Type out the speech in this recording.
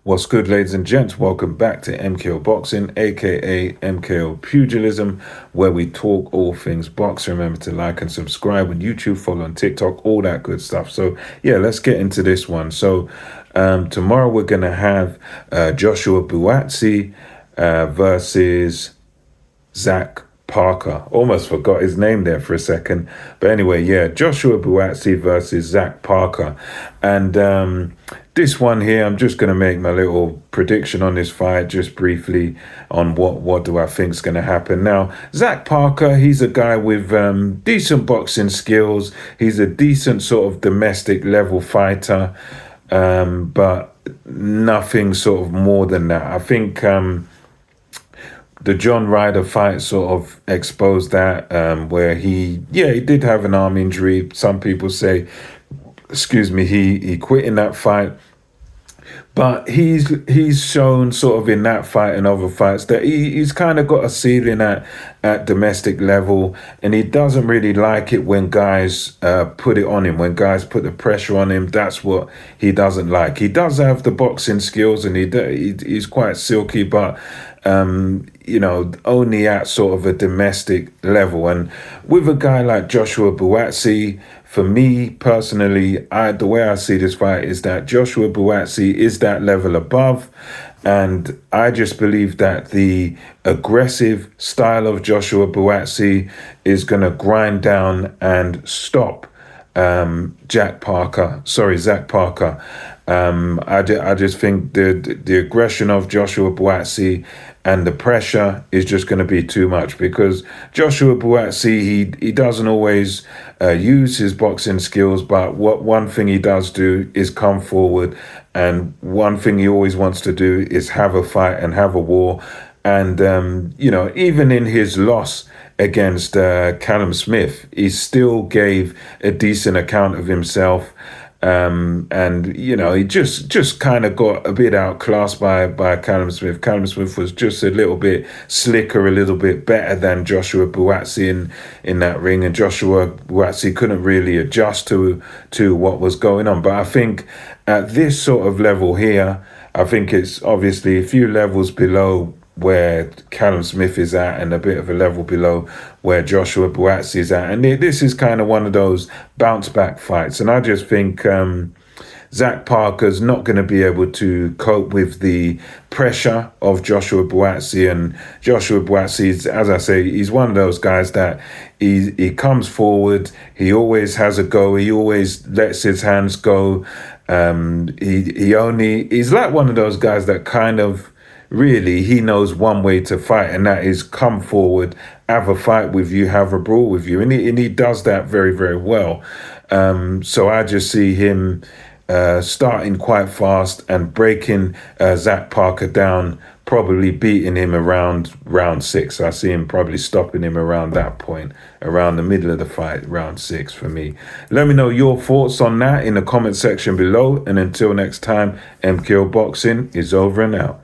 What's good, ladies and gents? Welcome back to MKO Boxing, aka MKO Pugilism, where we talk all things boxing. Remember to like and subscribe on YouTube, follow on TikTok, all that good stuff. So, yeah, let's get into this one. So, tomorrow we're going to have Joshua Buatsi versus Zach Parker. Almost forgot his name there for a second. But anyway, yeah, Joshua Buatsi versus Zach Parker. And this one here, I'm just going to make my little prediction on this fight just briefly on what do I think is going to happen. Now, Zach Parker, he's a guy with decent boxing skills. He's a decent sort of domestic level fighter, but nothing sort of more than that. I think the John Ryder fight sort of exposed that, where he did have an arm injury. Some people say, he quit in that fight. But he's shown sort of in that fight and other fights that he's kind of got a ceiling at domestic level, and he doesn't really like it when guys put it on him, when guys put the pressure on him. That's what he doesn't like. He does have the boxing skills, and he's quite silky, but only at sort of a domestic level. And with a guy like Joshua Buatsi, for me personally, the way I see this fight is that Joshua Buatsi is that level above. And I just believe that the aggressive style of Joshua Buatsi is going to grind down and stop Zach Parker. I just think the aggression of Joshua Buatsi and the pressure is just going to be too much, because Joshua Buatsi, he doesn't always use his boxing skills, but one thing he does do is come forward, and one thing he always wants to do is have a fight and have a war. And even in his loss against Callum Smith, he still gave a decent account of himself. He just kind of got a bit outclassed by Callum Smith. Callum Smith was just a little bit slicker, a little bit better than Joshua Buatsi in that ring, and Joshua Buatsi couldn't really adjust to what was going on. But I think at this sort of level here, I think it's obviously a few levels below where Callum Smith is at, and a bit of a level below where Joshua Buatsi is at. And this is kind of one of those bounce back fights. And I just think Zach Parker's not going to be able to cope with the pressure of Joshua Buatsi. And Joshua Buatsi, as I say, he's one of those guys that he comes forward, he always has a go, he always lets his hands go. He's like one of those guys that kind of, really, he knows one way to fight, and that is come forward, have a fight with you, have a brawl with you. And he does that very, very well. So I just see him starting quite fast and breaking Zach Parker down, probably beating him around round 6. I see him probably stopping him around that point, around the middle of the fight, round 6 for me. Let me know your thoughts on that in the comment section below. And until next time, MKO Boxing is over and out.